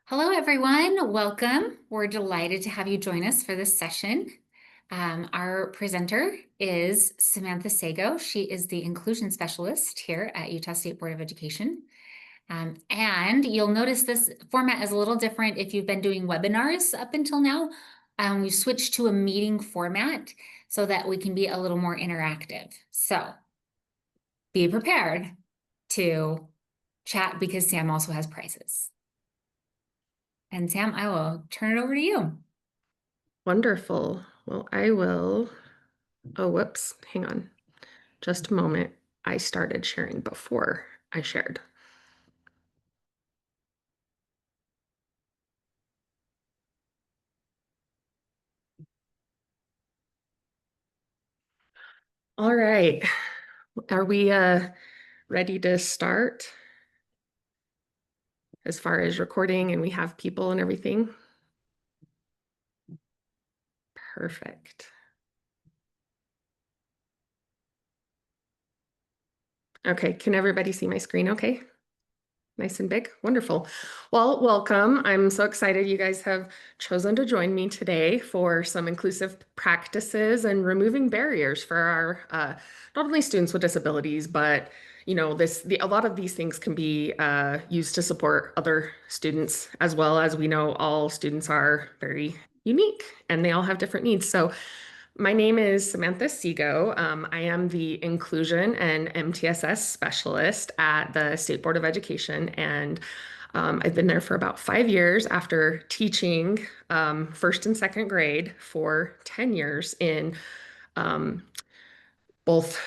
Hello, everyone. Welcome. We're delighted to have you join us for this session. Our presenter is Samantha Sago. She is the inclusion specialist here at Utah State Board of Education. And you'll notice this format is a little different if you've been doing webinars up until now. We switched to a meeting format so that we can be a little more interactive. So be prepared to chat because Sam also has prizes. And Sam, I will turn it over to you. Wonderful. Well, I will. Oh, whoops. Hang on. Just a moment. I started sharing before I shared. All right. Are we ready to start as far as recording and we have people and everything? Perfect. Okay, can everybody see my screen okay? Nice and big. Wonderful. Well, welcome. I'm so excited you guys have chosen to join me today for some inclusive practices and removing barriers for our not only students with disabilities, but a lot of these things can be used to support other students as well. As we know, all students are very unique and they all have different needs. So my name is Samantha Sago. I am the Inclusion and MTSS Specialist at the State Board of Education, and I've been there for about 5 years after teaching first and second grade for 10 years in both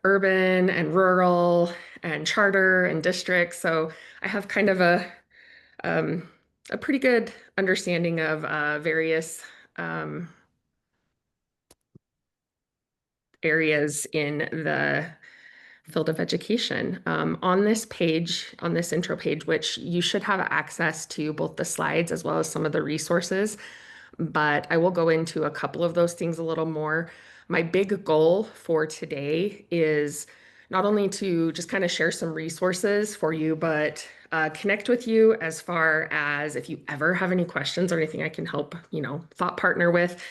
urban and rural and charter and district. So I have kind of a pretty good understanding of various areas in the field of education. On this page, on this intro page, which you should have access to both the slides as well as some of the resources, but I will go into a couple of those things a little more. My big goal for today is not only to just kind of share some resources for you, but connect with you as far as if you ever have any questions or anything I can help, thought partner with,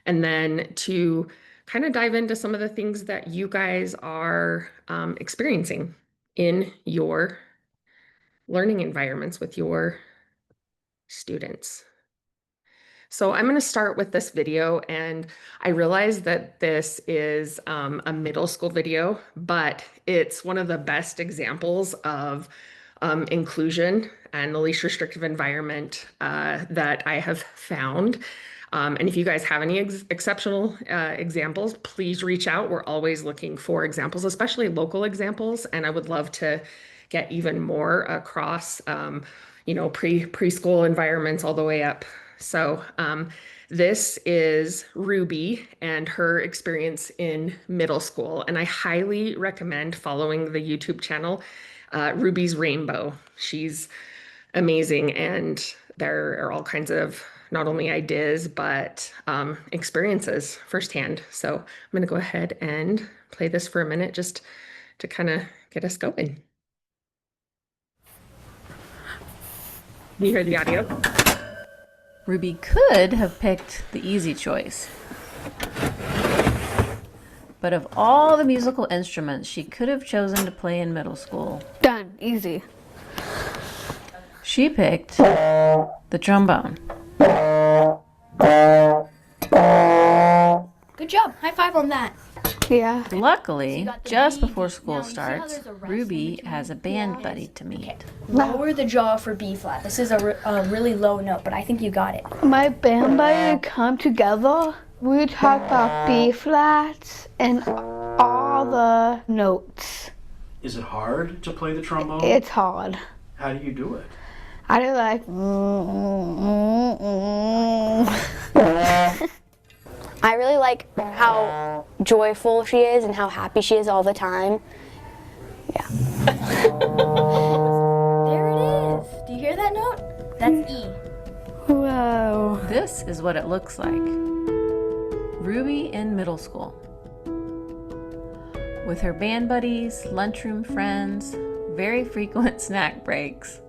and then to kind of dive into some of the things that you guys are experiencing in your learning environments with your students. So I'm going to start with this video, and I realize that this is a middle school video, but it's one of the best examples of inclusion and the least restrictive environment that I have found. And if you guys have any exceptional examples, please reach out. We're always looking for examples, especially local examples, and I would love to get even more across, preschool environments all the way up. So this is Ruby and her experience in middle school, and I highly recommend following the YouTube channel, Ruby's Rainbow. She's amazing, and there are all kinds of not only ideas, but experiences firsthand. So I'm going to go ahead and play this for a minute just to kind of get us going. Do you hear the audio? Ruby could have picked the easy choice. But of all the musical instruments she could have chosen to play in middle school, done. Easy. she picked the trombone. Good job. High five on that. Yeah. Luckily, just before school starts, Ruby has a band buddy to meet. Lower the jaw for B flat. This is a really low note, but I think you got it. My band buddy come together. We talk about B flats and all the notes. Is it hard to play the trombone? It's hard. How do you do it? I do like. I really like how joyful she is and how happy she is all the time. Yeah. There it is. Do you hear that note? That's E. Whoa. This is what it looks like. Ruby in middle school. With her band buddies, lunchroom friends, very frequent snack breaks,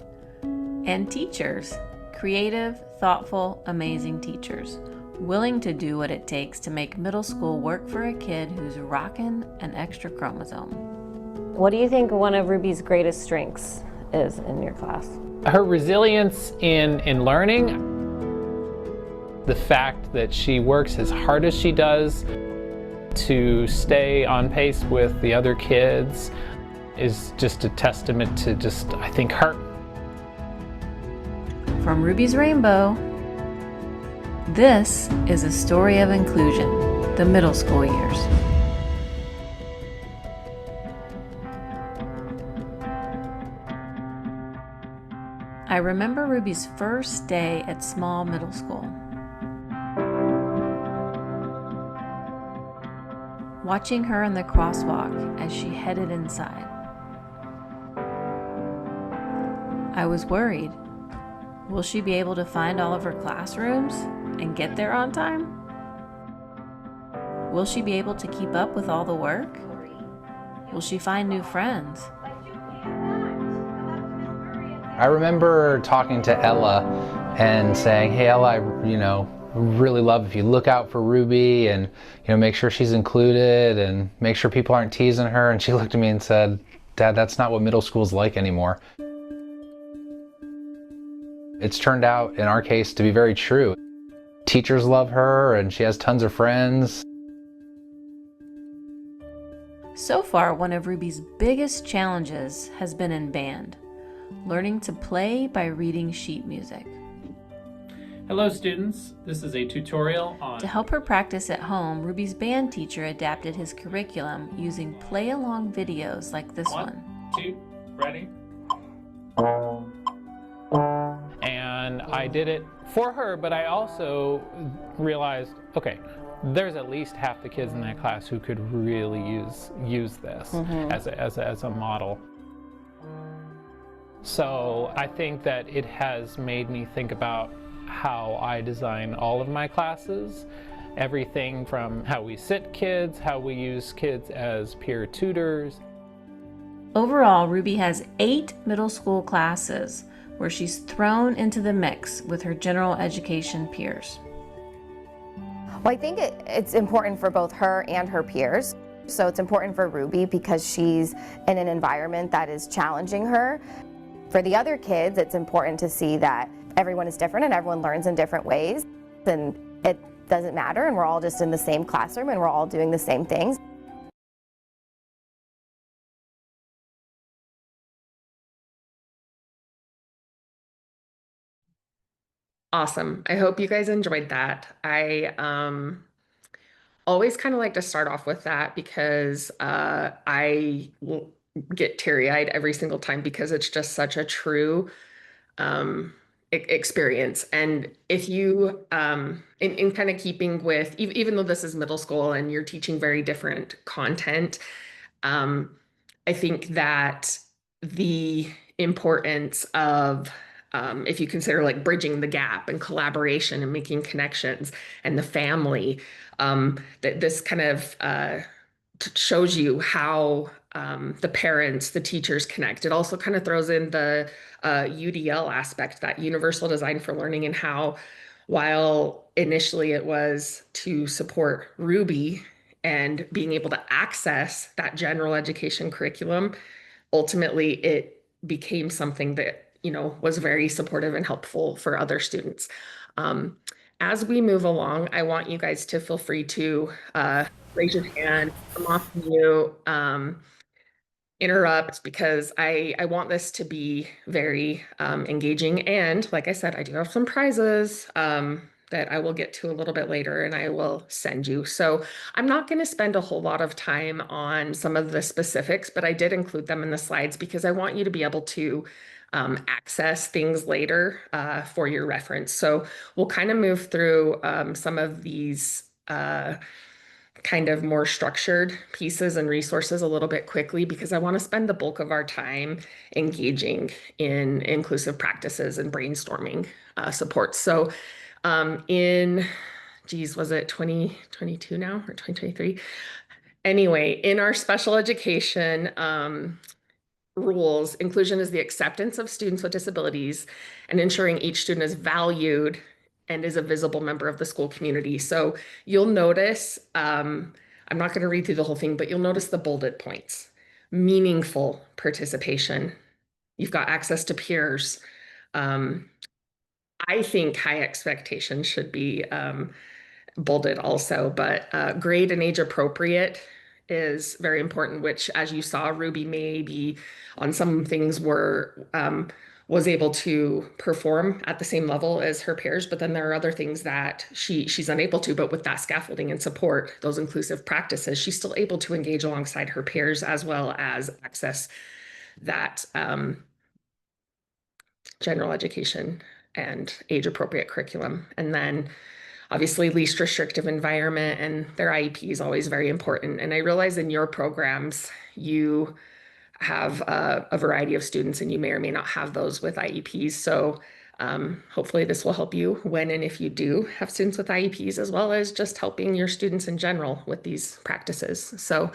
and teachers Creative, thoughtful, amazing teachers, willing to do what it takes to make middle school work for a kid who's rocking an extra chromosome. What do you think one of Ruby's greatest strengths is in your class? Her resilience in learning, the fact that she works as hard as she does to stay on pace with the other kids is just a testament to I think, her. From Ruby's Rainbow, this is a story of inclusion, the middle school years. I remember Ruby's first day at small middle school. Watching her in the crosswalk as she headed inside. I was worried. Will she be able to find all of her classrooms and get there on time? Will she be able to keep up with all the work? Will she find new friends? I remember talking to Ella and saying, hey Ella, I really love if you look out for Ruby and make sure she's included and make sure people aren't teasing her. And she looked at me and said, Dad, that's not what middle school's like anymore. It's turned out, in our case, to be very true. Teachers love her and she has tons of friends. So far, one of Ruby's biggest challenges has been in band, learning to play by reading sheet music. Hello students, this is a tutorial on... To help her practice at home, Ruby's band teacher adapted his curriculum using play-along videos like this one. 2, ready? And I did it for her, but I also realized, okay, there's at least half the kids in that class who could really use this as a model. So I think that it has made me think about how I design all of my classes. Everything from how we sit kids, how we use kids as peer tutors. Overall, Ruby has 8 middle school classes where she's thrown into the mix with her general education peers. Well, I think it's important for both her and her peers. So it's important for Ruby because she's in an environment that is challenging her. For the other kids, it's important to see that everyone is different and everyone learns in different ways. And it doesn't matter, and we're all just in the same classroom and we're all doing the same things. Awesome. I hope you guys enjoyed that. I always kind of like to start off with that because I will get teary-eyed every single time because it's just such a true experience. And if you, in kind of keeping with, even though this is middle school and you're teaching very different content, I think that the importance of if you consider like bridging the gap and collaboration and making connections and the family, that this kind of shows you how the parents, the teachers connect. It also kind of throws in the UDL aspect, that universal design for learning, and how while initially it was to support Ruby and being able to access that general education curriculum, ultimately it became something that was very supportive and helpful for other students. As we move along, I want you guys to feel free to raise your hand, come off mute, interrupt, because I want this to be very engaging. And like I said, I do have some prizes that I will get to a little bit later and I will send you. So I'm not going to spend a whole lot of time on some of the specifics, but I did include them in the slides because I want you to be able to access things later for your reference. So we'll kind of move through some of these kind of more structured pieces and resources a little bit quickly because I want to spend the bulk of our time engaging in inclusive practices and brainstorming support. So was it 2022 now or 2023? Anyway, in our special education rules, inclusion is the acceptance of students with disabilities and ensuring each student is valued and is a visible member of the school community. So you'll notice, I'm not going to read through the whole thing, but you'll notice the bolded points. Meaningful participation. You've got access to peers. I think high expectations should be bolded also, but grade and age appropriate is very important, which as you saw, Ruby maybe on some things was able to perform at the same level as her peers, but then there are other things that she's unable to, but with that scaffolding and support, those inclusive practices, she's still able to engage alongside her peers as well as access that general education and age appropriate curriculum. And then obviously least restrictive environment, and their IEP is always very important. And I realize in your programs, you have a variety of students and you may or may not have those with IEPs. So hopefully this will help you when and if you do have students with IEPs, as well as just helping your students in general with these practices. So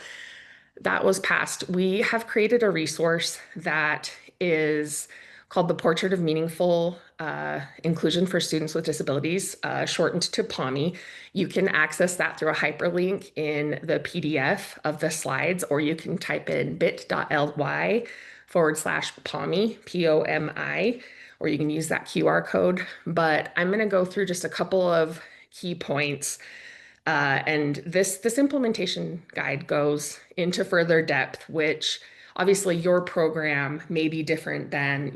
that was passed. We have created a resource that is called the Portrait of Meaningful Inclusion for Students with Disabilities, shortened to PAMI. You can access that through a hyperlink in the PDF of the slides, or you can type in bit.ly/PAMI, POMI, or you can use that QR code. But I'm going to go through just a couple of key points. And this implementation guide goes into further depth, which obviously your program may be different than,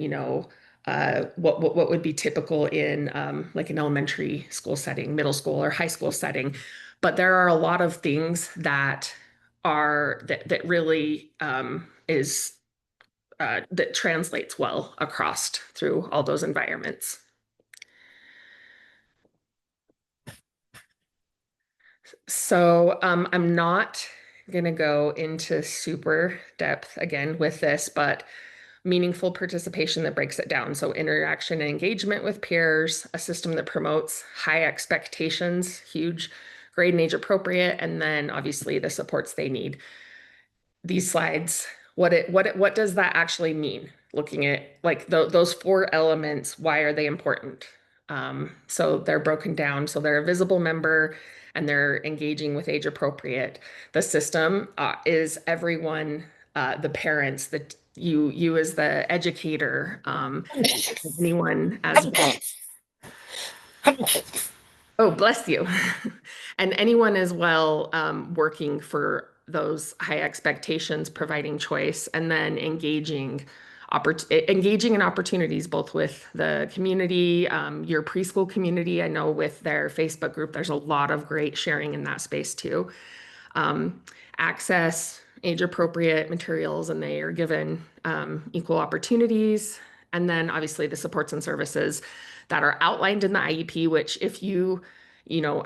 what would be typical in like an elementary school setting, middle school or high school setting. But there are a lot of things that really is that translates well across through all those environments. So I'm not going to go into super depth again with this, but meaningful participation that breaks it down. So interaction and engagement with peers, a system that promotes high expectations, huge, grade and age appropriate, and then obviously the supports they need. These slides, what does that actually mean? Looking at like those 4 elements, why are they important? So they're broken down. So they're a visible member and they're engaging with age appropriate. The system is everyone, the parents, that you as the educator, anyone as well. Oh, bless you. And anyone as well working for those high expectations, providing choice, and then engaging in opportunities both with the community, your preschool community. I know with their Facebook group, there's a lot of great sharing in that space too. Access age appropriate materials, and they are given equal opportunities. And then obviously the supports and services that are outlined in the IEP, which if you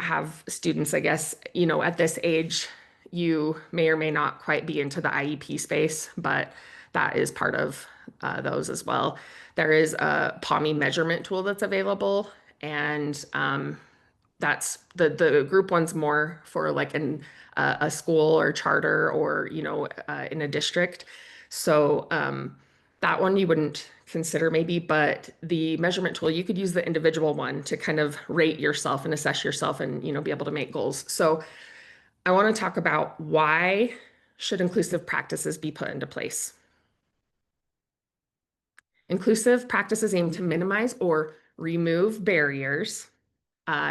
have students, I guess, at this age, you may or may not quite be into the IEP space, but that is part of those as well. There is a PAMI measurement tool that's available, and that's the group one's more for like a school or charter or in a district. So that one you wouldn't consider maybe, but the measurement tool, you could use the individual one to kind of rate yourself and assess yourself and be able to make goals. So I want to talk about why should inclusive practices be put into place. Inclusive practices aim to minimize or remove barriers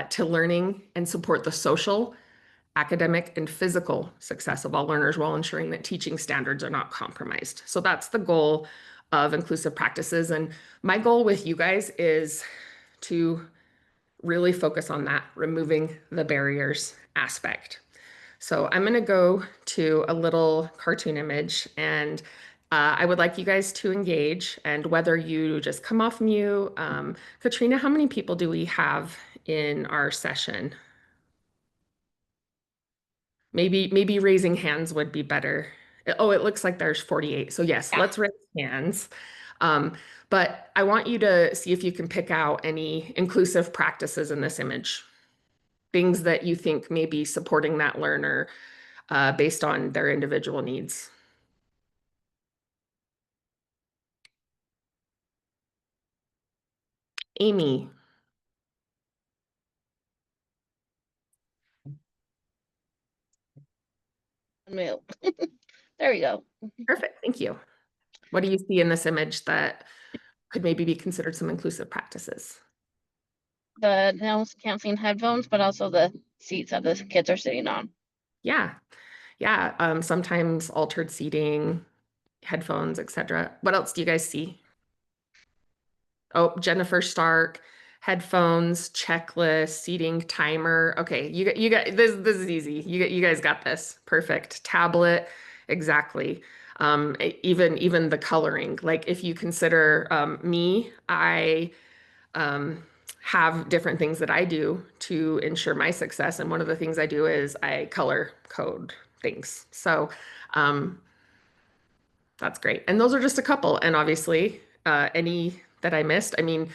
to learning and support the social, academic, and physical success of all learners while ensuring that teaching standards are not compromised. So that's the goal of inclusive practices. And my goal with you guys is to really focus on that, removing the barriers aspect. So I'm going to go to a little cartoon image, and I would like you guys to engage, and whether you just come off mute. Katrina, how many people do we have in our session? Maybe raising hands would be better. Oh, it looks like there's 48. So yes, let's raise hands. But I want you to see if you can pick out any inclusive practices in this image. Things that you think may be supporting that learner based on their individual needs. Amy. There we go. Perfect, thank you. What do you see in this image that could maybe be considered some inclusive practices? The noise canceling headphones, but also the seats that the kids are sitting on. Yeah, sometimes altered seating, headphones, etc. What else do you guys see? Oh, Jennifer Stark, headphones, checklist, seating, timer. Okay, you got this. This is easy. You guys got this. Perfect. Tablet, exactly. Even the coloring. Like if you consider me, I um, have different things that I do to ensure my success, and one of the things I do is I color code things. So that's great. And those are just a couple. And obviously, any that I missed, I mean,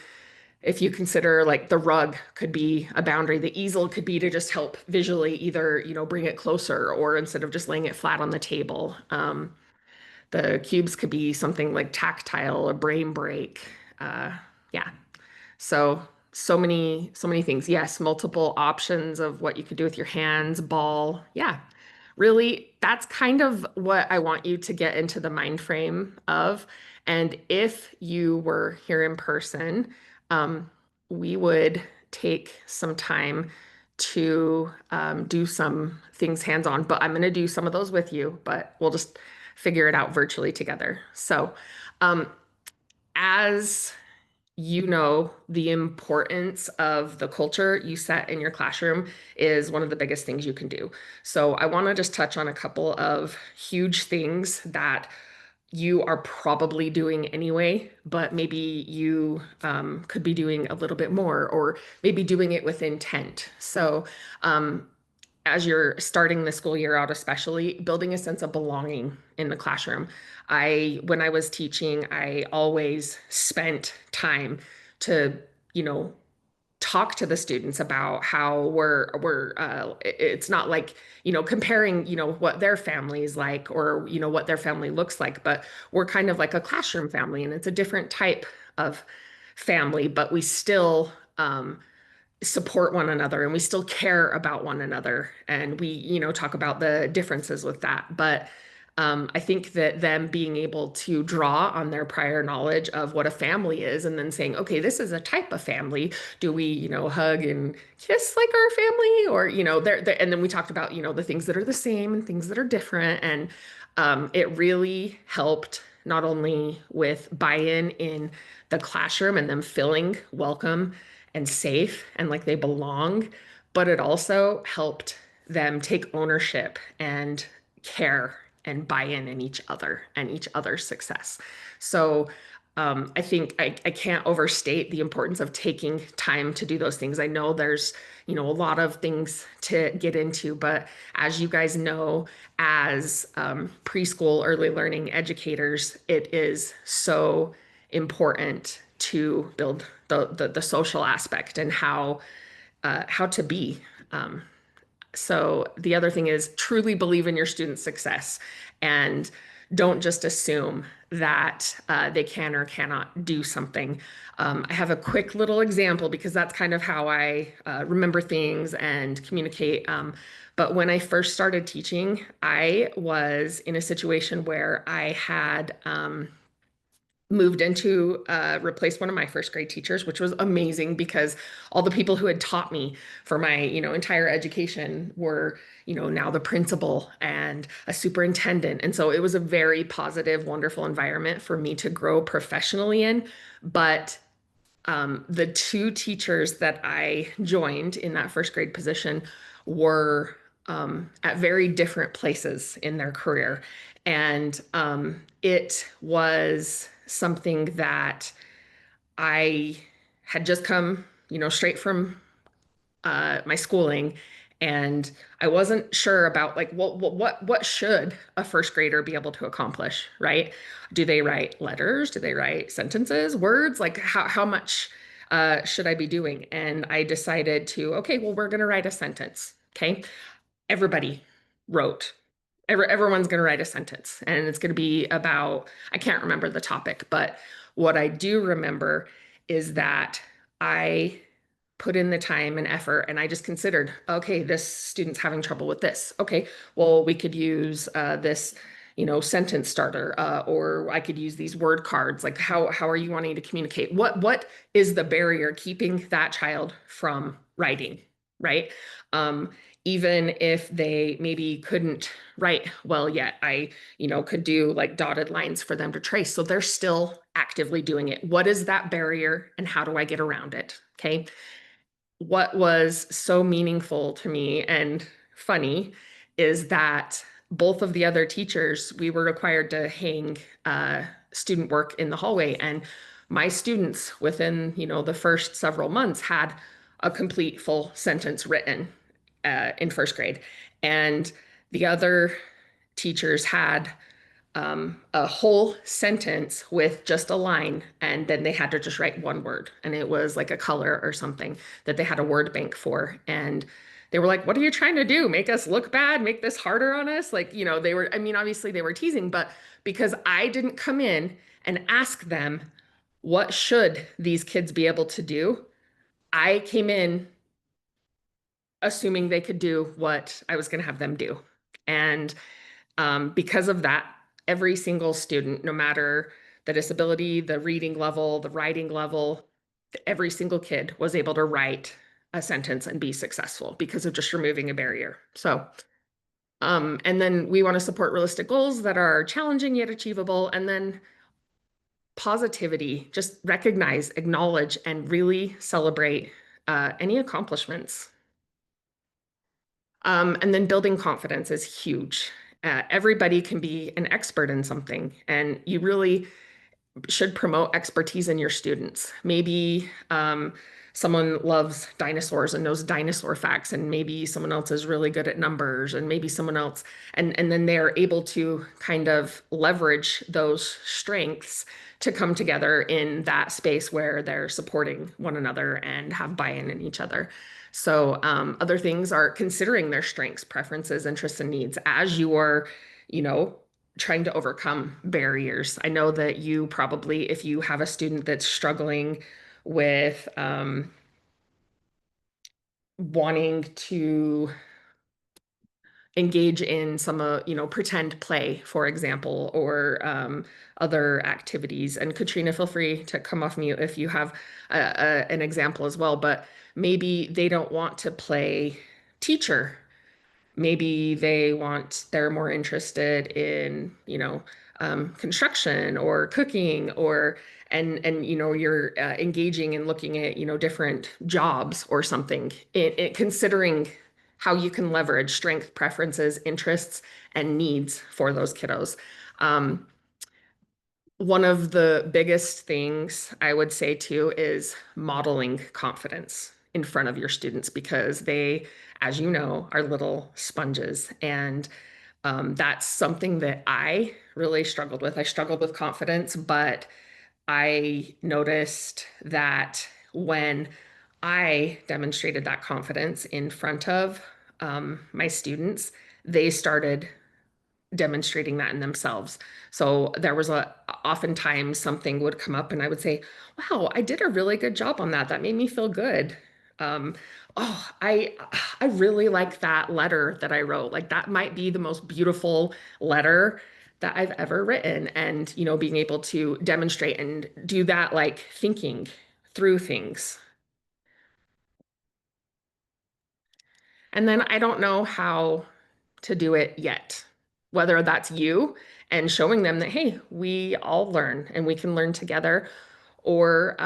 if you consider like the rug could be a boundary, the easel could be to just help visually either, bring it closer or instead of just laying it flat on the table. The cubes could be something like tactile, a brain break. Yeah. So many things. Yes, multiple options of what you could do with your hands, ball. Yeah. Really, that's kind of what I want you to get into the mind frame of. And if you were here in person, we would take some time to do some things hands-on, but I'm going to do some of those with you, but we'll just figure it out virtually together. So, as you know, the importance of the culture you set in your classroom is one of the biggest things you can do. So I want to just touch on a couple of huge things that you are probably doing anyway, but maybe you could be doing a little bit more, or maybe doing it with intent. So as you're starting the school year out, especially building a sense of belonging in the classroom. When I was teaching, I always spent time to, talk to the students about how it's not like, comparing, what their family is like, or, what their family looks like, but we're kind of like a classroom family, and it's a different type of family, but we still, support one another, and we still care about one another, and we talk about the differences with that. But I think that them being able to draw on their prior knowledge of what a family is, and then saying, okay, this is a type of family. Do we hug and kiss like our family, or and then we talked about the things that are the same and things that are different. And it really helped not only with buy-in in the classroom and them feeling welcome and safe and like they belong, but it also helped them take ownership and care and buy in each other and each other's success. So I think I can't overstate the importance of taking time to do those things. I know there's, a lot of things to get into, but as you guys know, as preschool early learning educators, it is so important to build the social aspect and how to be. So the other thing is truly believe in your students' success, and don't just assume that they can or cannot do something. I have a quick little example because that's kind of how I remember things and communicate. But when I first started teaching, I was in a situation where I had moved into replace one of my first grade teachers, which was amazing because all the people who had taught me for my entire education were now the principal and a superintendent, and so it was a very positive, wonderful environment for me to grow professionally in. But the two teachers that I joined in that first grade position were at very different places in their career. And it was something that I had just come, straight from my schooling, and I wasn't sure about like what should a first grader be able to accomplish, right? Do they write letters? Do they write sentences, words? Like how much should I be doing? And I decided to, okay, well, we're going to write a sentence. Okay. Everybody wrote. Everyone's going to write a sentence, and it's going to be about, I can't remember the topic, but what I do remember is that I put in the time and effort and I just considered, okay, this student's having trouble with this. Okay, well, we could use this, sentence starter, or I could use these word cards. Like, how are you wanting to communicate? What is the barrier keeping that child from writing, right? Even if they maybe couldn't write well yet, I, could do like dotted lines for them to trace. So they're still actively doing it. What is that barrier and how do I get around it? Okay. What was so meaningful to me and funny is that both of the other teachers, we were required to hang student work in the hallway. And my students within, the first several months had a complete full sentence written in first grade. And the other teachers had a whole sentence with just a line, and then they had to just write one word, and it was like a color or something that they had a word bank for. And they were like, what are you trying to do? Make us look bad? Make this harder on us? Like, they were, I mean, obviously they were teasing, but because I didn't come in and ask them, what should these kids be able to do? I came in assuming they could do what I was going to have them do. And because of that, every single student, no matter the disability, the reading level, the writing level, every single kid was able to write a sentence and be successful because of just removing a barrier. So, and then we want to support realistic goals that are challenging yet achievable. And then positivity, just recognize, acknowledge, and really celebrate any accomplishments. And then building confidence is huge. Everybody can be an expert in something, and you really should promote expertise in your students. Maybe someone loves dinosaurs and knows dinosaur facts, and maybe someone else is really good at numbers, and maybe someone else, and then they're able to kind of leverage those strengths to come together in that space where they're supporting one another and have buy-in in each other. So other things are considering their strengths, preferences, interests, and needs as you are, trying to overcome barriers. I know that you probably, if you have a student that's struggling with wanting to engage in some, pretend play, for example, or other activities. And Katrina, feel free to come off mute if you have an example as well. But maybe they don't want to play teacher. Maybe they're more interested in, construction or cooking, or and you're engaging and looking at different jobs or something. Considering how you can leverage strength, preferences, interests, and needs for those kiddos. One of the biggest things I would say too is modeling confidence in front of your students, because they, as you know, are little sponges. And that's something that I really struggled with. I struggled with confidence, but I noticed that when I demonstrated that confidence in front of my students, they started demonstrating that in themselves. So there was oftentimes something would come up and I would say, wow, I did a really good job on that. That made me feel good. Oh, I really like that letter that I wrote. Like, that might be the most beautiful letter that I've ever written. And, being able to demonstrate and do that, like thinking through things. And then I don't know how to do it yet, whether that's you and showing them that, hey, we all learn and we can learn together, or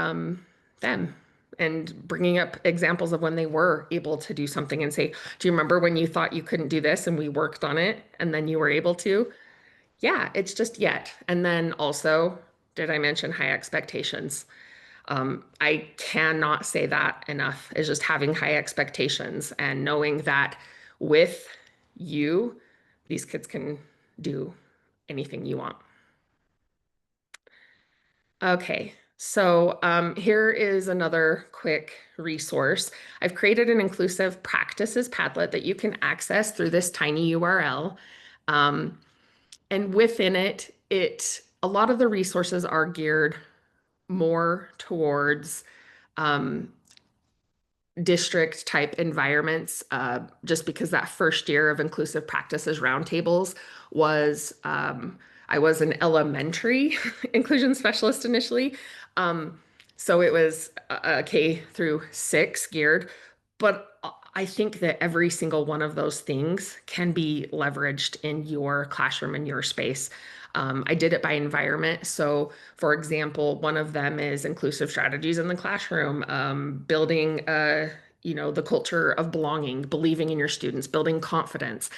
them and bringing up examples of when they were able to do something and say, do you remember when you thought you couldn't do this and we worked on it and then you were able to? Yeah, it's just yet. And then also, did I mention high expectations? I cannot say that enough, is just having high expectations and knowing that with you, these kids can do anything you want. Okay, so here is another quick resource. I've created an inclusive practices Padlet that you can access through this tiny URL. And within it, a lot of the resources are geared more towards district type environments, just because that first year of inclusive practices roundtables was, I was an elementary inclusion specialist initially. So it was K through 6 geared, but I think that every single one of those things can be leveraged in your classroom, in your space. I did it by environment. So, for example, one of them is inclusive strategies in the classroom, building the culture of belonging, believing in your students, building confidence.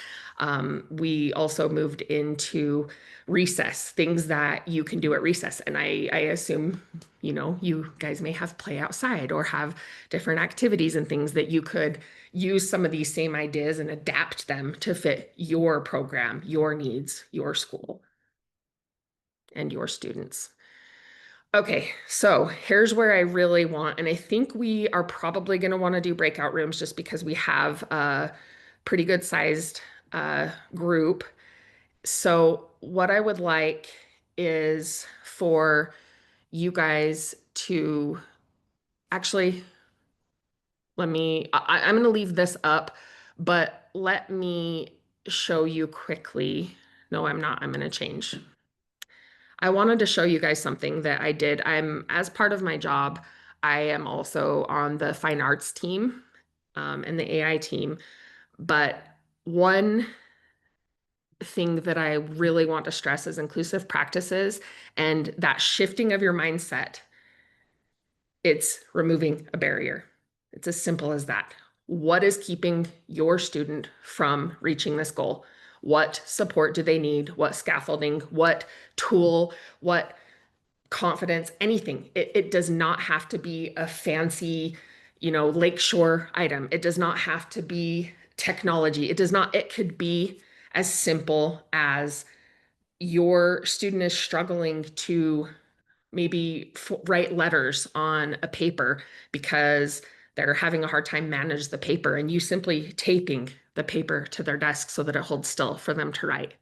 We also moved into recess, things that you can do at recess. And I assume, you guys may have play outside or have different activities and things that you could use some of these same ideas and adapt them to fit your program, your needs, your school, and your students. Okay, so here's where I really want, and I think we are probably going to want to do breakout rooms just because we have a pretty good sized group. So what I would like is for you guys to actually, I'm going to leave this up, but let me show you quickly. No, I'm not. I'm going to change. I wanted to show you guys something that I did. As part of my job, I am also on the fine arts team and the AI team. But one thing that I really want to stress is inclusive practices and that shifting of your mindset. It's removing a barrier. It's as simple as that. What is keeping your student from reaching this goal? What support do they need? What scaffolding? What tool? What confidence? Anything. It does not have to be a fancy, lakeshore item. It does not have to be technology. It could be as simple as your student is struggling to maybe write letters on a paper because they're having a hard time manage the paper, and you simply taping the paper to their desk so that it holds still for them to write.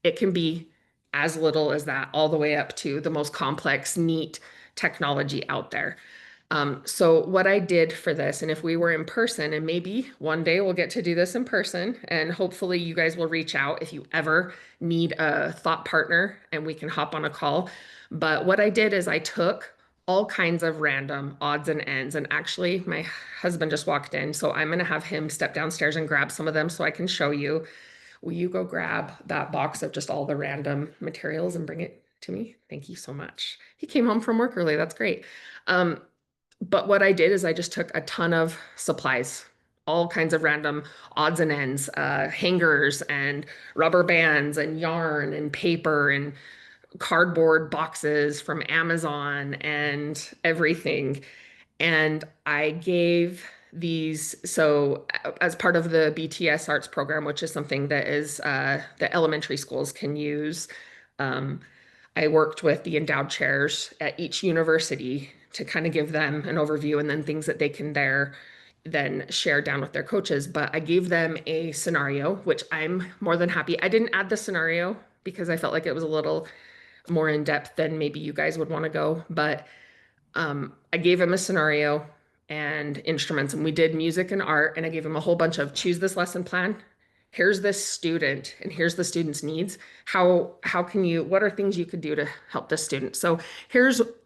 It can be as little as that all the way up to the most complex, neat technology out there. So what I did for this, and if we were in person, and maybe one day we'll get to do this in person, and hopefully you guys will reach out if you ever need a thought partner and we can hop on a call. But what I did is I took all kinds of random odds and ends, and actually my husband just walked in, so I'm gonna have him step downstairs and grab some of them so I can show you. Will you go grab that box of just all the random materials and bring it to me? Thank you so much. He came home from work early, that's great. But what I did is I just took a ton of supplies, all kinds of random odds and ends, hangers and rubber bands and yarn and paper and cardboard boxes from Amazon and everything. And I gave these, so as part of the BTS arts program, which is something that is the elementary schools can use, I worked with the endowed chairs at each university to kind of give them an overview and then things that they can then share down with their coaches. But I gave them a scenario, which I'm more than happy. I didn't add the scenario because I felt like it was a little more in depth than maybe you guys would want to go. But I gave him a scenario and instruments, and we did music and art, and I gave him a whole bunch of choose this lesson plan. Here's this student and here's the student's needs. How can you, what are things you could do to help this student? So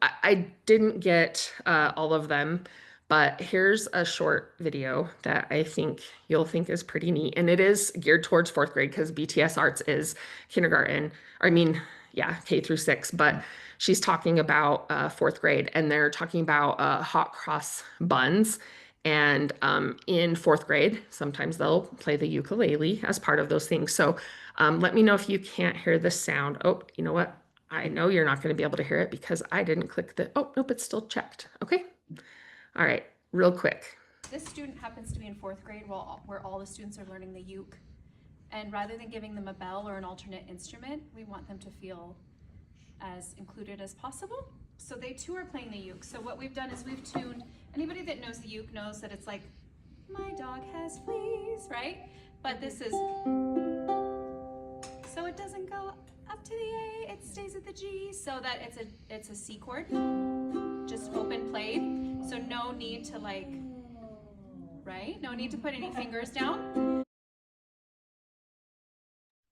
I didn't get all of them, but here's a short video that I think you'll think is pretty neat. And it is geared towards 4th grade because BTS Arts is kindergarten, K through 6, but she's talking about 4th grade, and they're talking about hot cross buns. And in 4th grade, sometimes they'll play the ukulele as part of those things. So let me know if you can't hear the sound. Oh, you know what? I know you're not going to be able to hear it because I didn't click oh, nope, it's still checked. Okay. All right, real quick. This student happens to be in 4th grade where all the students are learning the uke. And rather than giving them a bell or an alternate instrument, we want them to feel as included as possible. So they too are playing the uke. So what we've done is we've tuned, anybody that knows the uke knows that it's like, my dog has fleas, right? But this is, so it doesn't go up to the A, it stays at the G, so that it's a C chord, just open played. So no need to like, right? No need to put any fingers down.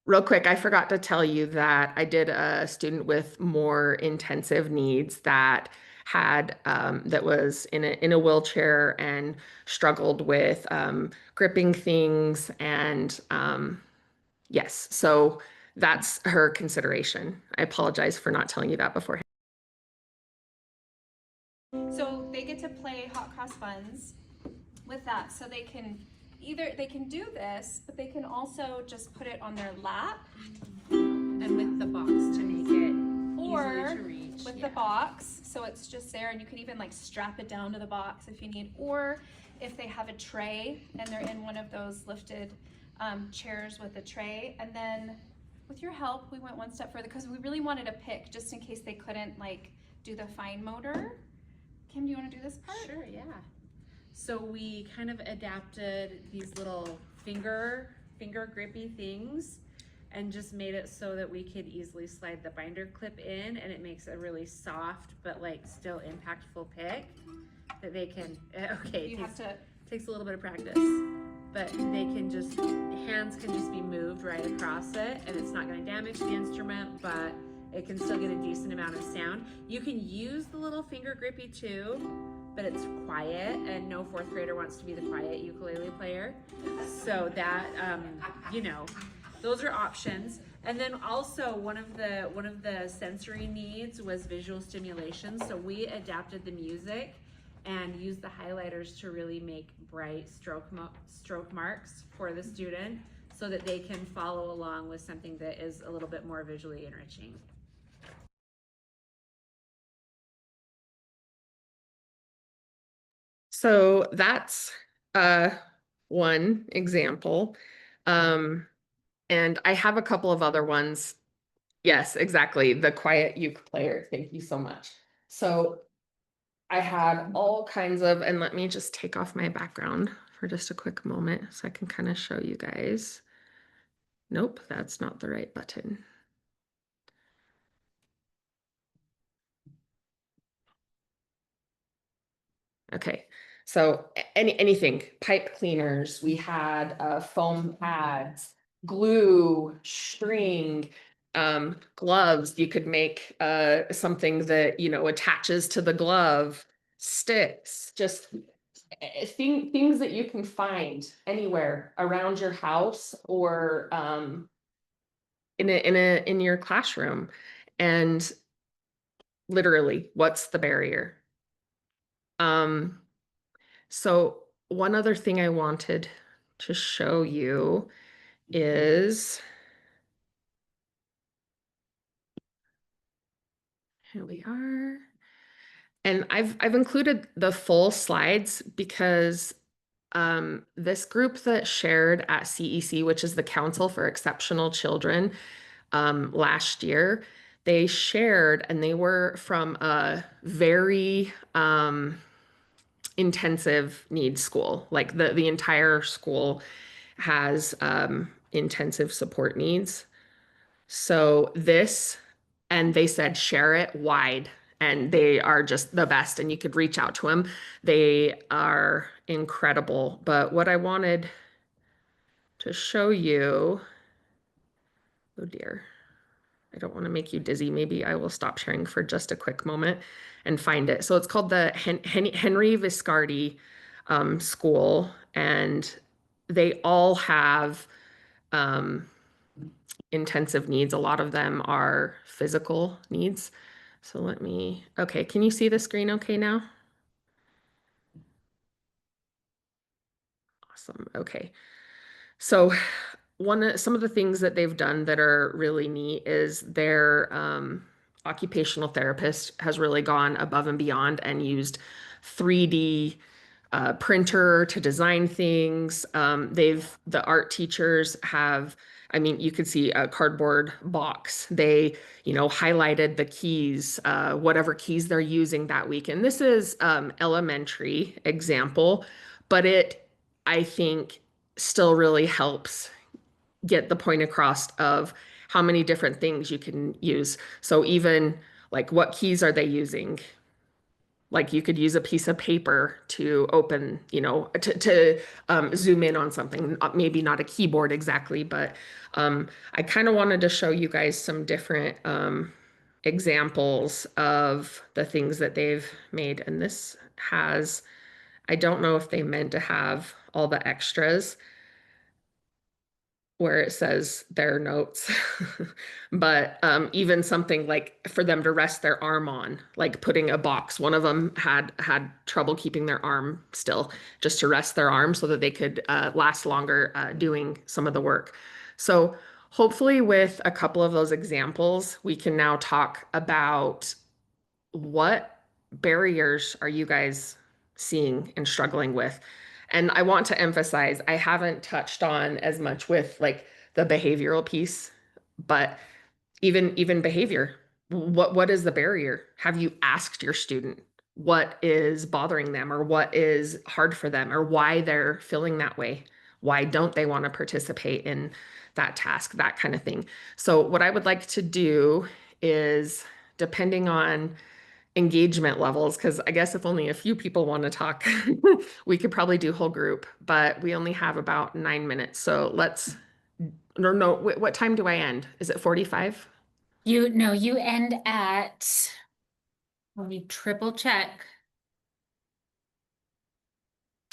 Real quick, I forgot to tell you that I did a student with more intensive needs that had that was in a wheelchair and struggled with gripping things and yes, so that's her consideration. I apologize for not telling you that beforehand. So they get to play hot cross buns with that. So they can do this, but they can also just put it on their lap. And with the box to make it or easy to reach. With the box, so it's just there, and you can even like strap it down to the box if you need, or if they have a tray and they're in one of those lifted chairs with a tray. And then with your help, we went one step further because we really wanted to pick just in case they couldn't like do the fine motor. Kim, do you want to do this part? Sure, yeah. So we kind of adapted these little finger grippy things and just made it so that we could easily slide the binder clip in, and it makes a really soft but like still impactful pick that they can, okay, takes a little bit of practice, but they can just, hands can just be moved right across it, and it's not going to damage the instrument, but it can still get a decent amount of sound. You can use the little finger grippy too, but it's quiet, and no fourth grader wants to be the quiet ukulele player. So that, you know, those are options. And then also one of the sensory needs was visual stimulation. So we adapted the music and used the highlighters to really make bright stroke marks for the student so that they can follow along with something that is a little bit more visually enriching. So that's one example. And I have a couple of other ones. Yes, exactly. The quiet uke player. Thank you so much. So I had all kinds of, and let me just take off my background for just a quick moment so I can kind of show you guys. Nope, that's not the right button. Okay, so anything, pipe cleaners, we had foam pads, glue, string, gloves. You could make something that, you know, attaches to the glove, sticks, just things that you can find anywhere around your house or in your classroom. And literally, what's the barrier? So one other thing I wanted to show you is, here we are. And I've included the full slides because this group that shared at CEC, which is the Council for Exceptional Children, last year, they shared, and they were from a very intensive needs school. Like the entire school has intensive support needs. So this, and they said share it wide, and they are just the best, and you could reach out to them. They are incredible. But what I wanted to show you, oh dear, I don't want to make you dizzy. Maybe I will stop sharing for just a quick moment and find it. So it's called the Henry Viscardi School, and they all have intensive needs. A lot of them are physical needs. So let me, okay, can you see the screen okay now? Awesome, okay. So some of the things that they've done that are really neat is their occupational therapist has really gone above and beyond and used 3D printer to design things. The art teachers have, I mean, you could see a cardboard box. They, you know, highlighted the keys, whatever keys they're using that week. And this is elementary example, but it, I think, still really helps get the point across of how many different things you can use. So even like, what keys are they using? Like you could use a piece of paper to open, to zoom in on something, maybe not a keyboard exactly, but I kind of wanted to show you guys some different examples of the things that they've made. And this has, I don't know if they meant to have all the extras where it says their notes, but even something like for them to rest their arm on, like putting a box. One of them had trouble keeping their arm still, just to rest their arm so that they could last longer doing some of the work. So hopefully with a couple of those examples, we can now talk about what barriers are you guys seeing and struggling with? And I want to emphasize, I haven't touched on as much with like the behavioral piece, but even behavior. What is the barrier? Have you asked your student what is bothering them or what is hard for them or why they're feeling that way? Why don't they want to participate in that task, that kind of thing? So what I would like to do is, depending on engagement levels, because I guess if only a few people want to talk, we could probably do whole group, but we only have about 9 minutes. So let's, no, what time do I end? Is it 45? You end at, let me triple check.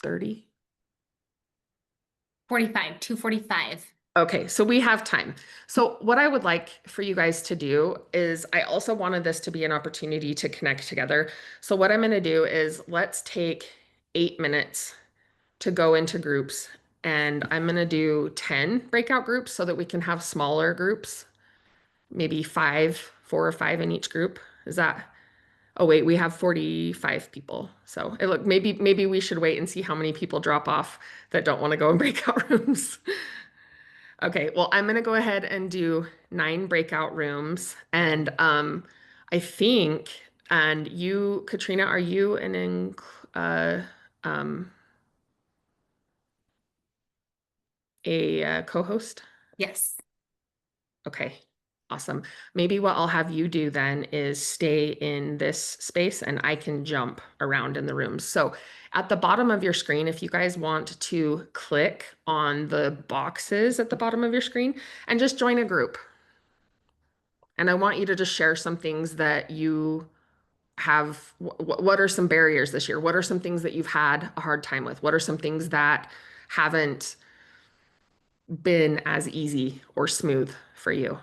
30? 45, 2:45. Okay, so we have time. So what I would like for you guys to do is, I also wanted this to be an opportunity to connect together. So what I'm going to do is let's take 8 minutes to go into groups, and I'm going to do 10 breakout groups so that we can have smaller groups, maybe 4 or 5 in each group. Is that, oh wait, we have 45 people. So look, maybe we should wait and see how many people drop off that don't want to go in breakout rooms. Okay, well, I'm gonna go ahead and do 9 breakout rooms. And I think, and you, Katrina, are you a co-host? Yes. Okay, awesome. Maybe what I'll have you do then is stay in this space and I can jump around in the rooms. So at the bottom of your screen, if you guys want to click on the boxes at the bottom of your screen and just join a group. And I want you to just share some things that you have. What are some barriers this year? What are some things that you've had a hard time with? What are some things that haven't been as easy or smooth for you?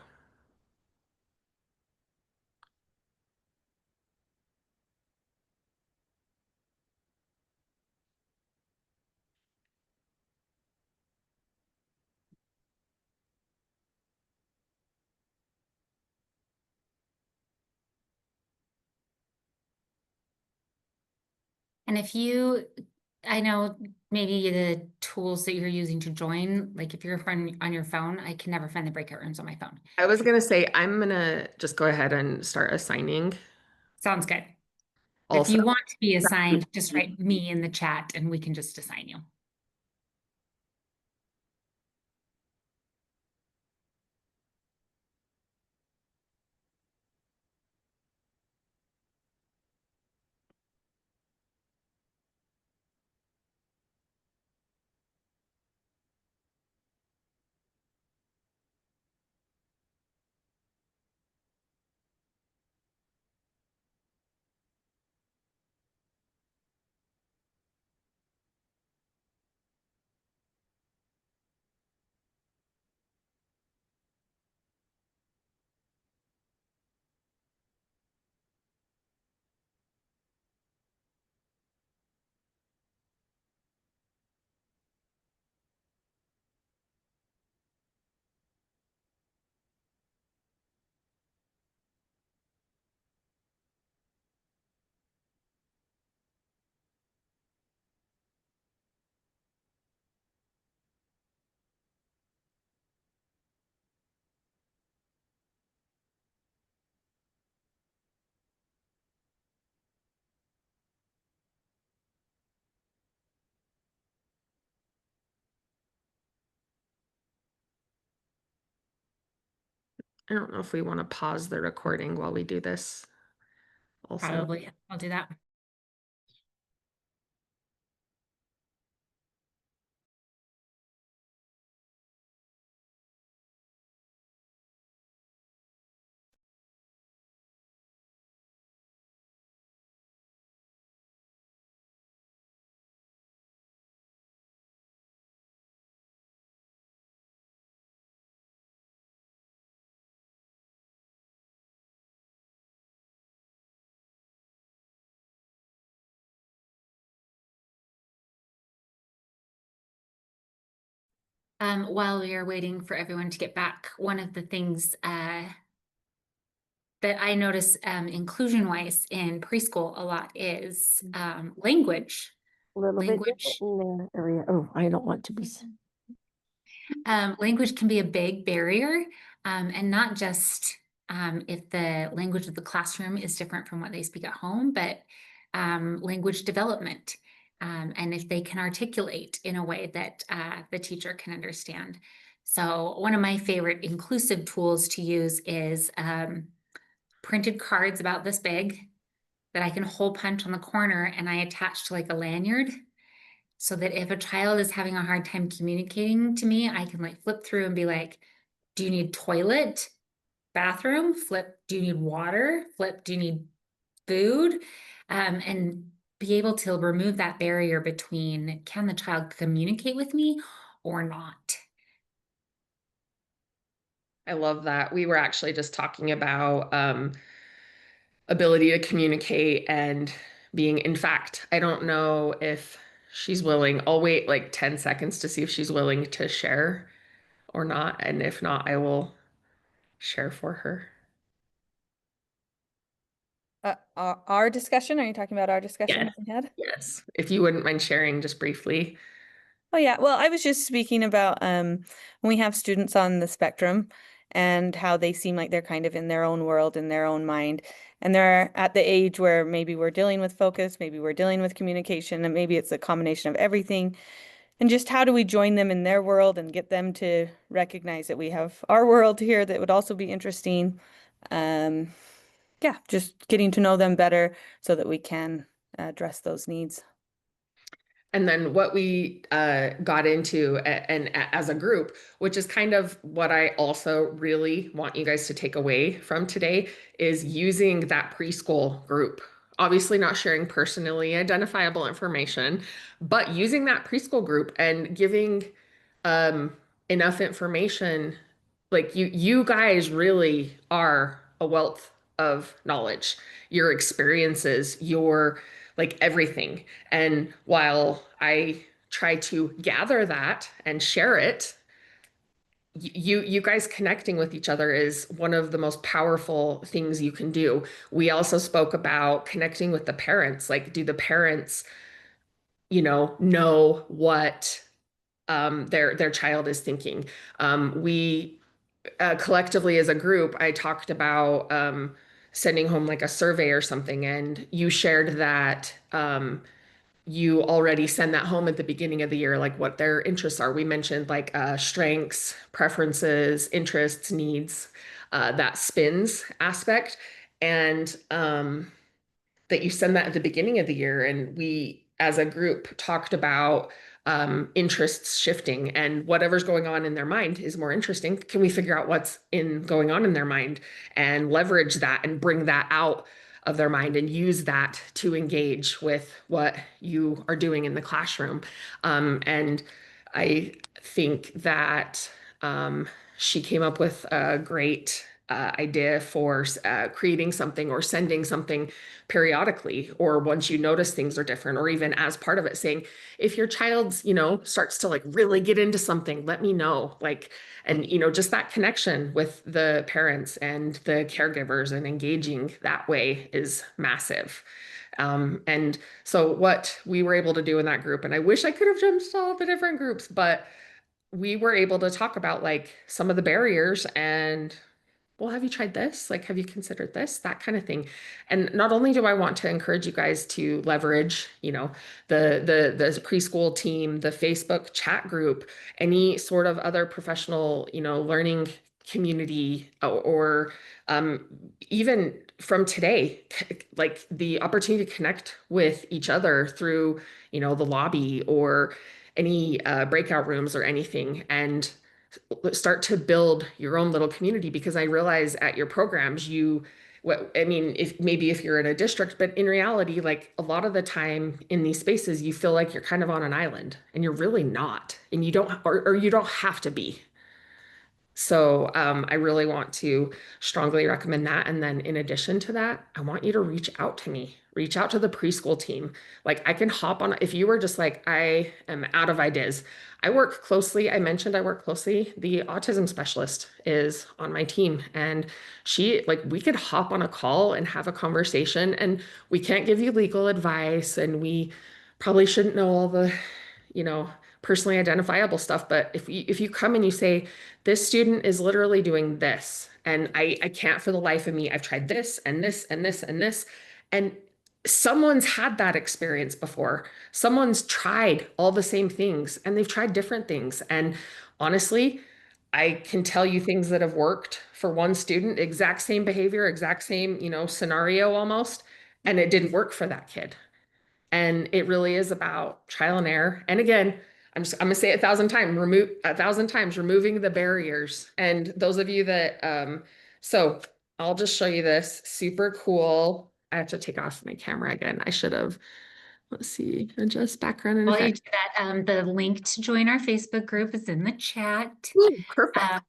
And I know maybe the tools that you're using to join, like if you're on your phone, I can never find the breakout rooms on my phone. I was gonna say, I'm gonna just go ahead and start assigning. Sounds good. Also, if you want to be assigned, just write me in the chat and we can just assign you. I don't know if we want to pause the recording while we do this. Also, Probably, I'll do that. While we are waiting for everyone to get back, one of the things that I notice inclusion-wise in preschool a lot is language. A little bit Language. different in their area. Oh, I don't want to be. Language can be a big barrier, and not just if the language of the classroom is different from what they speak at home, but language development, and if they can articulate in a way that the teacher can understand. So one of my favorite inclusive tools to use is printed cards about this big that I can hole punch on the corner and I attach to like a lanyard, so that if a child is having a hard time communicating to me, I can like flip through and be like, do you need toilet, bathroom? Flip, do you need water? Flip, do you need food? And be able to remove that barrier between, can the child communicate with me or not? I love that. We were actually just talking about ability to communicate and being, in fact, I don't know if she's willing. I'll wait like 10 seconds to see if she's willing to share or not. And if not, I will share for her. Our discussion? Are you talking about our discussion Yes. that we had? Yes. If you wouldn't mind sharing just briefly. Oh yeah, well, I was just speaking about when we have students on the spectrum and how they seem like they're kind of in their own world, in their own mind, and they're at the age where maybe we're dealing with focus, maybe we're dealing with communication, and maybe it's a combination of everything. And just how do we join them in their world and get them to recognize that we have our world here that would also be interesting. Yeah, just getting to know them better so that we can address those needs. And then what we got into and as a group, which is kind of what I also really want you guys to take away from today, is using that preschool group. Obviously not sharing personally identifiable information, but using that preschool group and giving enough information. Like you guys really are a wealth of knowledge, your experiences, your like everything. And while I try to gather that and share it, you guys connecting with each other is one of the most powerful things you can do. We also spoke about connecting with the parents. Like, do the parents, know what their child is thinking? We collectively as a group, I talked about sending home like a survey or something, and you shared that you already send that home at the beginning of the year, like what their interests are. We mentioned like strengths, preferences, interests, needs, that spins aspect, and that you send that at the beginning of the year. And we, as a group, talked about interests shifting, and whatever's going on in their mind is more interesting. Can we figure out what's going on in their mind and leverage that and bring that out of their mind and use that to engage with what you are doing in the classroom? And I think that she came up with a great idea for creating something or sending something periodically, or once you notice things are different, or even as part of it, saying, if your child's, starts to like really get into something, let me know. Like, and, just that connection with the parents and the caregivers and engaging that way is massive. And so what we were able to do in that group, and I wish I could have jumped to all the different groups, but we were able to talk about like some of the barriers and, well, have you tried this? Like, have you considered this? That kind of thing. And not only do I want to encourage you guys to leverage, the preschool team, the Facebook chat group, any sort of other professional, learning community, or even from today, like the opportunity to connect with each other through, the lobby or any breakout rooms or anything, and start to build your own little community. Because I realize at your programs, if you're in a district, but in reality, like a lot of the time in these spaces, you feel like you're kind of on an island, and you're really not, and you don't, or you don't have to be. So I really want to strongly recommend that. And then in addition to that, I want you to reach out to me. reach out to the preschool team. Like I can hop on, if you were just like, I am out of ideas. I work closely, I mentioned I work closely. The autism specialist is on my team and we could hop on a call and have a conversation, and we can't give you legal advice and we probably shouldn't know all the, you know, personally identifiable stuff. But if you come and you say, this student is literally doing this, and I can't for the life of me, I've tried this and this and this and this, and someone's had that experience before. Someone's tried all the same things and they've tried different things. And honestly, I can tell you things that have worked for one student, exact same behavior, exact same, you know, scenario almost, and it didn't work for that kid. And it really is about trial and error. And again, I'm gonna say it 1,000 times, removing the barriers. And those of you that, so I'll just show you this super cool. I have to take off my camera again. I should have, let's see, adjust background and While you effect. do that, the link to join our Facebook group is in the chat. Ooh, perfect.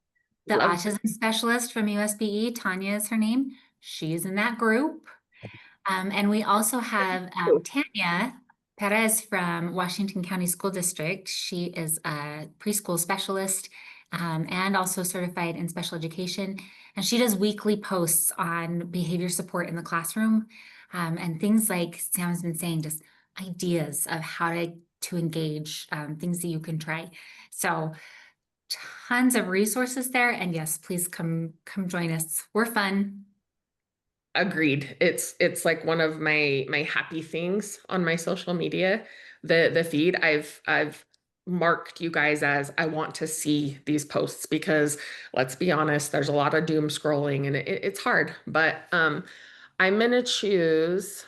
The Love autism specialist from USBE, Tanya is her name. She's in that group. And we also have Tanya Perez from Washington County School District. She is a preschool specialist and also certified in special education. And she does weekly posts on behavior support in the classroom and things like Sam's been saying, just ideas of how to engage, things that you can try. So tons of resources there. And yes, please come join us. We're fun. Agreed. It's like one of my happy things on my social media. The feed, I've marked you guys as I want to see these posts, because let's be honest, there's a lot of doom scrolling and it's hard. But I'm gonna choose,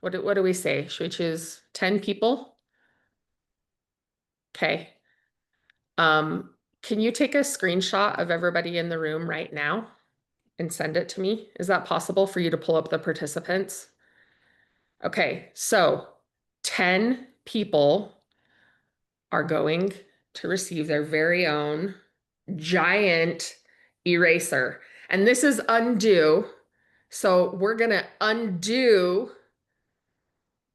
what do we say? Should we choose 10 people? Okay. Can you take a screenshot of everybody in the room right now and send it to me? Is that possible for you to pull up the participants? Okay, so 10 people are going to receive their very own giant eraser. And this is undo. So we're going to undo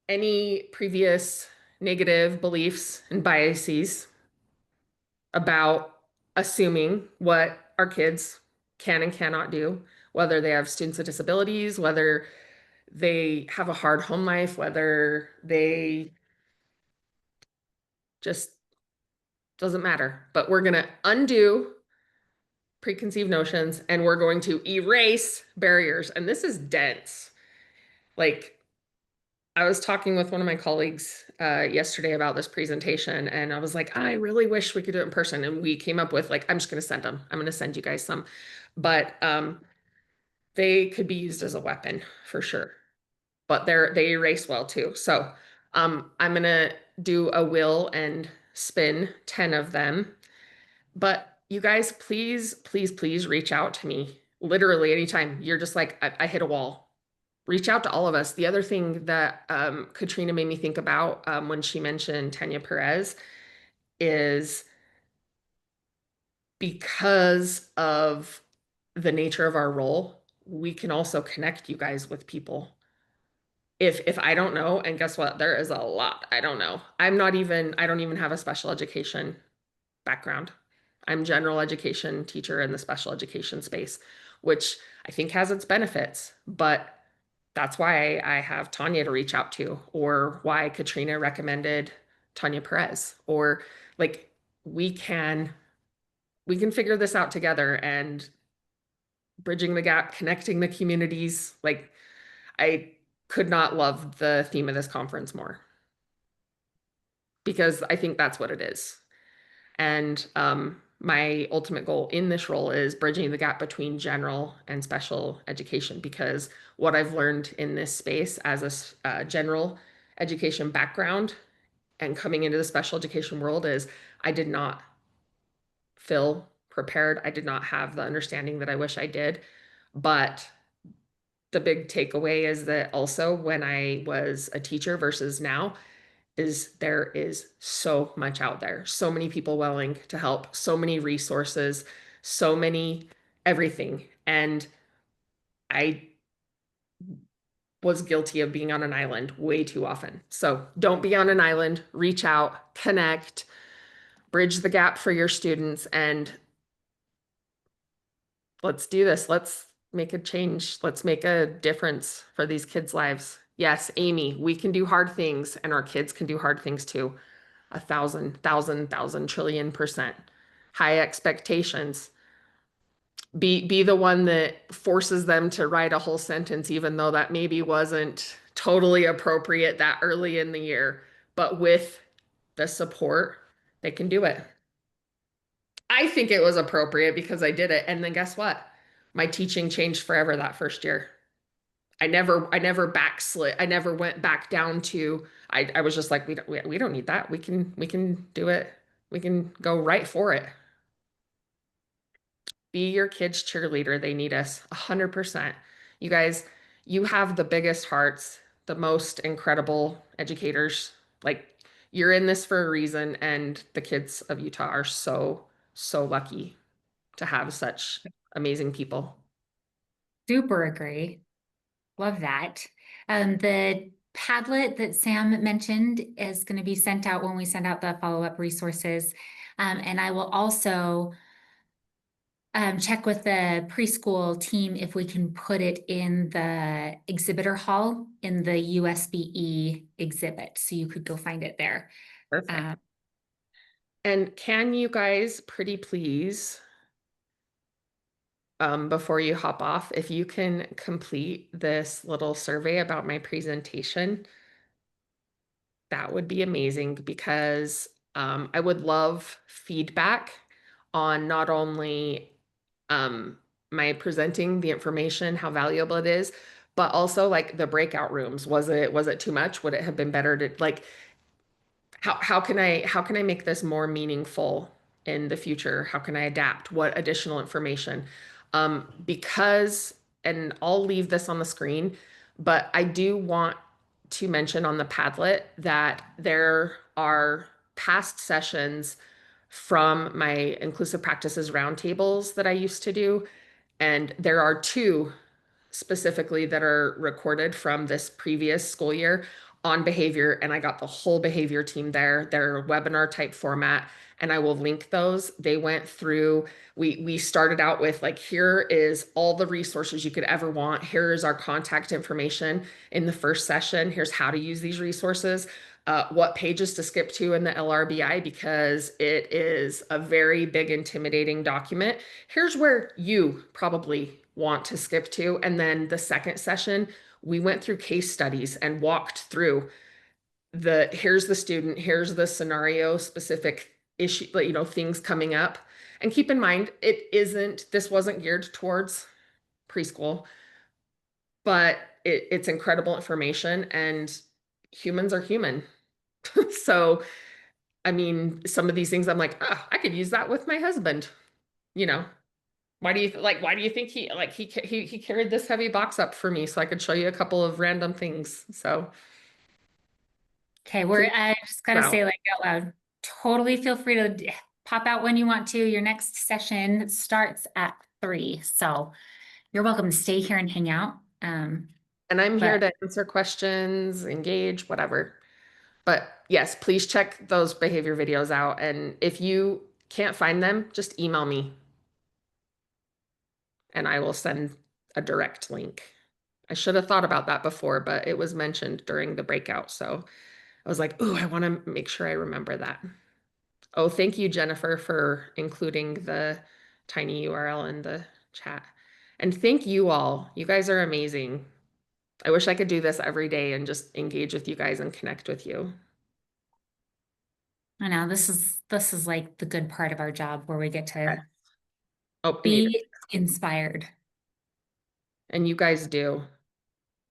any previous negative beliefs and biases about assuming what our kids can and cannot do, whether they have students with disabilities, whether they have a hard home life, whether they just doesn't matter. But we're going to undo preconceived notions and we're going to erase barriers. And this is dense. Like, I was talking with one of my colleagues yesterday about this presentation, and I was like, I really wish we could do it in person. And we came up with, like, I'm just going to send them. I'm going to send you guys some. But they could be used as a weapon for sure. But they erase well too. So I'm going to do a will and spin 10 of them. But you guys, please, please, please reach out to me. Literally anytime you're just like, I hit a wall. Reach out to all of us. The other thing that Katrina made me think about when she mentioned Tanya Perez is, because of the nature of our role, we can also connect you guys with people. If I don't know, and guess what? There is a lot I don't know. I don't even have a special education background. I'm general education teacher in the special education space, which I think has its benefits, but that's why I have Tanya to reach out to, or why Katrina recommended Tanya Perez, or like we can figure this out together, and bridging the gap, connecting the communities. Like, I could not love the theme of this conference more, because I think that's what it is. And my ultimate goal in this role is bridging the gap between general and special education, because what I've learned in this space as a general education background and coming into the special education world is I did not feel prepared. I did not have the understanding that I wish I did. But the big takeaway is that also when I was a teacher versus now, is there is so much out there, so many people willing to help, so many resources, so many everything. And I was guilty of being on an island way too often. So don't be on an island, reach out, connect, bridge the gap for your students, and let's do this. Let's make a change. Let's make a difference for these kids' lives. Yes, Amy, we can do hard things and our kids can do hard things too. 1,000,000,000,000,000,000,000%. High expectations. Be the one that forces them to write a whole sentence, even though that maybe wasn't totally appropriate that early in the year. But with the support, they can do it. I think it was appropriate because I did it. And then guess what? My teaching changed forever that first year. I never backslid. I never went back down to, I was just like, we don't need that. We can do it. We can go right for it. Be your kid's cheerleader. They need us 100%. You guys, you have the biggest hearts, the most incredible educators. Like, you're in this for a reason, and the kids of Utah are so, so lucky to have such amazing people. Super agree. Love that. The Padlet that Sam mentioned is going to be sent out when we send out the follow-up resources. And I will also check with the preschool team if we can put it in the exhibitor hall in the USBE exhibit. So you could go find it there. Perfect. And can you guys pretty please, before you hop off, if you can complete this little survey about my presentation, that would be amazing because I would love feedback on not only my presenting the information, how valuable it is, but also like the breakout rooms. Was it too much? Would it have been better to like how can I make this more meaningful in the future? How can I adapt? What additional information? Because, and I'll leave this on the screen, but I do want to mention on the Padlet that there are past sessions from my inclusive practices roundtables that I used to do. And there are two specifically that are recorded from this previous school year on behavior. And I got the whole behavior team there. They're webinar type format. And I will link those. They went through, we started out with like, here is all the resources you could ever want. Here is our contact information in the first session. Here's how to use these resources. What pages to skip to in the LRBI because it is a very big, intimidating document. Here's where you probably want to skip to. And then the second session, we went through case studies and walked through here's the student, here's the scenario specific issue, things coming up. And keep in mind, this wasn't geared towards preschool, but it's incredible information and humans are human. So, I mean, some of these things I'm like, oh, I could use that with my husband, Why do you think he carried this heavy box up for me so I could show you a couple of random things? So okay, I just gotta say like out loud, totally feel free to pop out when you want to. Your next session starts at 3. So you're welcome to stay here and hang out. And I'm here to answer questions, engage, whatever. But yes, please check those behavior videos out. And if you can't find them, just email me and I will send a direct link. I should have thought about that before, but it was mentioned during the breakout. So I was like, ooh, I want to make sure I remember that. Oh, thank you, Jennifer, for including the tiny URL in the chat. And thank you all. You guys are amazing. I wish I could do this every day and just engage with you guys and connect with you. I know this is like the good part of our job where we get to Oh, be inspired. And you guys do.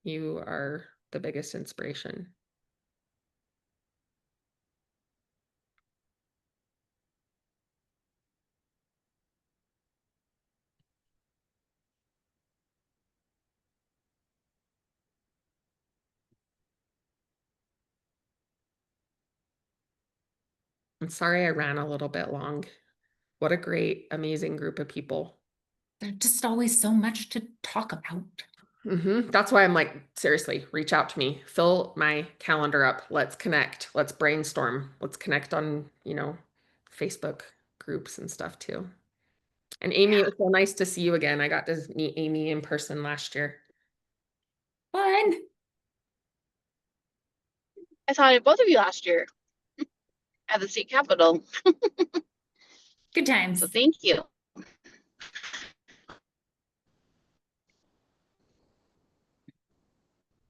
You are the biggest inspiration. I'm sorry I ran a little bit long. What a great, amazing group of people. There's just always so much to talk about. That's why I'm like, seriously, reach out to me, fill my calendar up. Let's connect. Let's brainstorm. Let's connect on, Facebook groups and stuff too. And Amy, it was so nice to see you again. I got to meet Amy in person last year. Fun. I saw both of you last year at the state capitol. Good times. So thank you.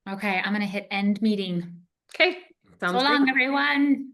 Okay, I'm gonna hit end meeting. Okay, So sounds great. long, everyone.